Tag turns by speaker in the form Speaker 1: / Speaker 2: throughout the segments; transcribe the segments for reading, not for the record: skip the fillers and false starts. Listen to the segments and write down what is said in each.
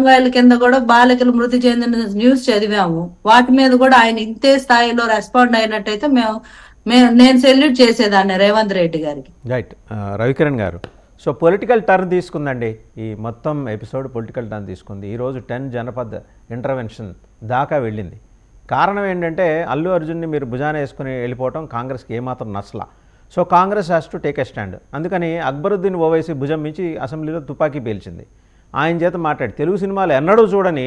Speaker 1: కాన్వాయ్ల కింద కూడా బాలికలు మృతి చెందిన న్యూస్ చదివాము. వాటి మీద కూడా ఆయన ఇంతే స్థాయిలో రెస్పాండ్ అయినట్టయితే నేను సెల్యూట్ చేసేదాన్ని రేవంత్ రెడ్డి గారికి.
Speaker 2: రైట్. రవికిరణ్ గారు, సో పొలిటికల్ టర్న్ తీసుకుందండి ఈ మొత్తం ఎపిసోడ్. పొలిటికల్ టర్న్ తీసుకుంది. ఈరోజు 10 జనపద్ ఇంటర్వెన్షన్ దాకా వెళ్ళింది. కారణం ఏంటంటే అల్లు అర్జున్ని మీరు భుజాన వేసుకుని వెళ్ళిపోవటం కాంగ్రెస్కి ఏమాత్రం నచ్చలా. So Congress has to take a stand. అందుకని అక్బరుద్దీన్ ఓవైసీ భుజం మించి అసెంబ్లీలో తుపాకీ పేల్చింది. ఆయన చేత మాట్లాడి తెలుగు సినిమాలు ఎన్నడూ చూడని,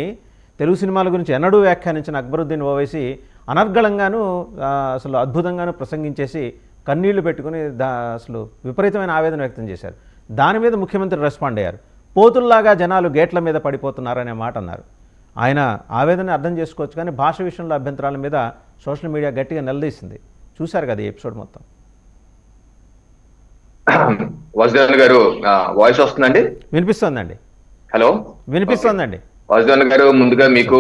Speaker 2: తెలుగు సినిమాల గురించి ఎన్నడూ వ్యాఖ్యానించిన అక్బరుద్దీన్ ఓవైసీ అనర్గళంగాను అసలు అద్భుతంగాను ప్రసంగించేసి కన్నీళ్లు పెట్టుకుని అసలు విపరీతమైన ఆవేదన వ్యక్తం చేశారు. దాని మీద ముఖ్యమంత్రి రెస్పాండ్ అయ్యారు. పోతుల్లాగా జనాలు గేట్ల మీద పడిపోతున్నారనే మాట అన్నారు. ఆయన ఆవేదన అర్థం చేసుకోవచ్చు, కానీ భాష విషయంలో అభ్యంతరాల మీద సోషల్ మీడియా గట్టిగా నిలదీసింది. చూశారు కదా ఈ ఎపిసోడ్ మొత్తం.
Speaker 3: వాసుదేవన్ గారు వాయిస్ వస్తుందండి?
Speaker 2: వినిపిస్తోందండి.
Speaker 3: హలో,
Speaker 2: వినిపిస్తోందండి.
Speaker 3: వాసుదేవన్ గారు, ముందుగా మీకు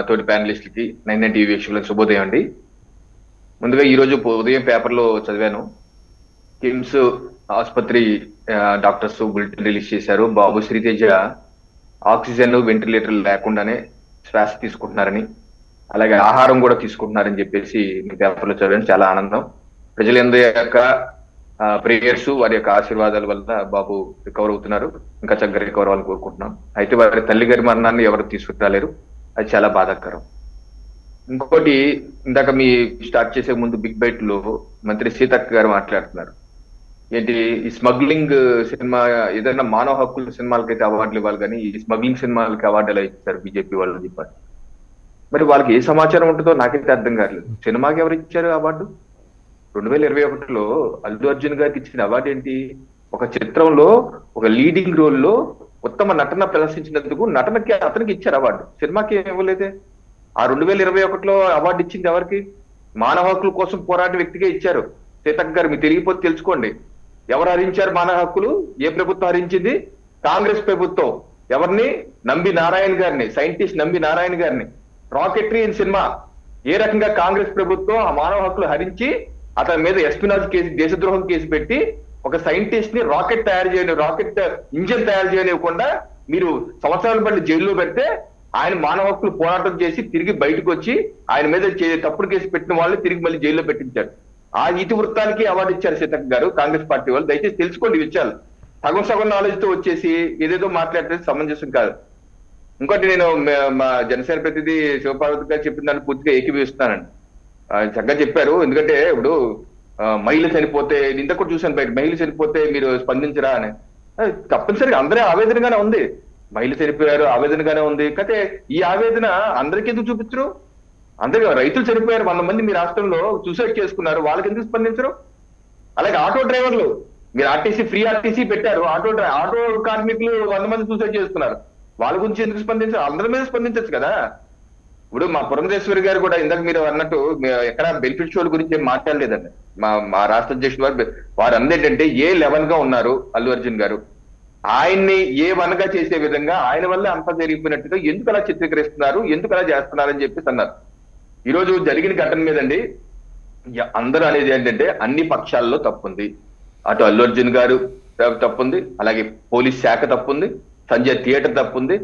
Speaker 3: తోటి ప్యానలిస్టులకి 99 టీవీ వీక్షకులకు శుభోదయం అండి. ముందుగా ఈ రోజు ఉదయం పేపర్లో చదివాను, కిమ్స్ ఆసుపత్రి డాక్టర్స్ బులెటిన్ రిలీజ్ చేశారు. బాబు శ్రీతేజ ఆక్సిజన్ వెంటిలేటర్ లేకుండానే శ్వాస తీసుకుంటున్నారని, అలాగే ఆహారం కూడా తీసుకుంటున్నారని చెప్పేసి మీ పేపర్లో చదివాను. చాలా ఆనందం. ప్రజలందరి యొక్క ప్రేయర్స్, వారి యొక్క ఆశీర్వాదాల వల్ల బాబు రికవర్ అవుతున్నారు. ఇంకా చక్కగా రికవర్ అవ్వాలని కోరుకుంటున్నాం. అయితే వారి తల్లి గారి మరణాన్ని ఎవరు తీసుకురాలేరు, అది చాలా బాధాకరం. ఇంకొకటి, ఇందాక మీ స్టార్ట్ చేసే ముందు బిగ్ బైట్ లో మంత్రి సీతక్క గారు మాట్లాడుతున్నారు, ఏంటి ఈ స్మగ్లింగ్ సినిమా, ఏదైనా మానవ హక్కుల సినిమాలకైతే అవార్డులు ఇవ్వాలి, కానీ ఈ స్మగ్లింగ్ సినిమాలకి అవార్డు ఎలా ఇచ్చారు బీజేపీ వాళ్ళు చెప్పారు. మరి వాళ్ళకి ఏ సమాచారం ఉంటుందో నాకైతే అర్థం కావట్లేదు. సినిమాకి ఎవరు ఇచ్చారు అవార్డు? 2021లో అల్లు అర్జున్ గారికి ఇచ్చిన అవార్డు ఏంటి? ఒక చిత్రంలో ఒక లీడింగ్ రోల్ లో ఉత్తమ నటన ప్రదర్శించినందుకు నటనకి అతనికి ఇచ్చారు అవార్డు, సినిమాకి ఇవ్వలేదే. ఆ 2021లో అవార్డు ఇచ్చింది ఎవరికి? మానవ హక్కుల కోసం పోరాడే వ్యక్తిగా ఇచ్చారు. సీతక్క గారు, మీకు తెలియకపోతే తెలుసుకోండి. ఎవరు హరించారు మానవ హక్కులు? ఏ ప్రభుత్వం హరించింది? కాంగ్రెస్ ప్రభుత్వం. ఎవరిని? నంబి నారాయణ గారిని, సైంటిస్ట్ నంబి నారాయణ గారిని. రాకెట్రీ ఇన్ సినిమా ఏ రకంగా కాంగ్రెస్ ప్రభుత్వం ఆ మానవ హక్కులు హరించి అతని మీద ఎస్పినాజ్ కేసు, దేశద్రోహం కేసు పెట్టి ఒక సైంటిస్ట్ ని రాకెట్ ఇంజిన్ తయారు చేయనివ్వకుండా మీరు సంవత్సరాల బట్టి జైల్లో పెడితే ఆయన మానవ హక్కులు పోరాటం చేసి తిరిగి బయటకు వచ్చి ఆయన మీద తప్పుడు కేసు పెట్టిన వాళ్ళని తిరిగి మళ్ళీ జైల్లో పెట్టించారు. ఆ ఇతివృత్తానికి అవార్డు ఇచ్చారు సీతక్క గారు, కాంగ్రెస్ పార్టీ వాళ్ళు. దయచేసి తెలుసుకోండి విషయాలు. సగం నాలెడ్జ్ తో వచ్చేసి ఏదేదో మాట్లాడితే సమంజసం కాదు. ఇంకోటి, నేను మా జనసేన ప్రతినిధి శివపార్వతి గారు చెప్పిన దాన్ని పూర్తిగా ఏకీభవిస్తున్నానండి. చక్కగా చెప్పారు. ఎందుకంటే ఇప్పుడు మహిళ చనిపోతే, ఇంత కూడా చూశాను బయట, మహిళ చనిపోతే మీరు స్పందించరా అని. తప్పనిసరిగా అందరే ఆవేదనగానే ఉంది. మహిళ చనిపోయారు, ఆవేదనగానే ఉంది. అయితే ఈ ఆవేదన అందరికి ఎందుకు చూపించరు? అందరికీ రైతులు చనిపోయారు 100 మంది మీ రాష్ట్రంలో, సూసైడ్ చేసుకున్నారు, వాళ్ళకి ఎందుకు స్పందించరు? అలాగే ఆటో డ్రైవర్లు, మీరు ఫ్రీ ఆర్టీసీ పెట్టారు, ఆటో కార్మికులు 100 మంది సూసైడ్ చేసుకున్నారు, వాళ్ళ గురించి ఎందుకు స్పందించారు? అందరి మీద స్పందించచ్చు కదా. ఇప్పుడు మా పురంధేశ్వరి గారు కూడా ఇందాక మీరు అన్నట్టు ఎక్కడ బెనిఫిట్ షోల గురించి ఏం మాట్లాడలేదండి. మా రాష్ట్ర అధ్యక్షుడు వారు ఏంటంటే A11 గా ఉన్నారు అల్లు అర్జున్ గారు, ఆయన్ని A1 గా చేసే విధంగా ఆయన వల్ల అంతా జరిగిపోయినట్టుగా ఎందుకు అలా చిత్రీకరిస్తున్నారు, ఎందుకు అలా చేస్తున్నారని చెప్పేసి అన్నారు. ఈ రోజు జరిగిన ఘటన మీదండి అందరూ అనేది ఏంటంటే అన్ని పక్షాల్లో తప్పుంది. అటు అల్లు అర్జున్ గారు తప్పుంది, అలాగే పోలీస్ శాఖ తప్పుంది, సంజయ్ థియేటర్ తప్పుంది,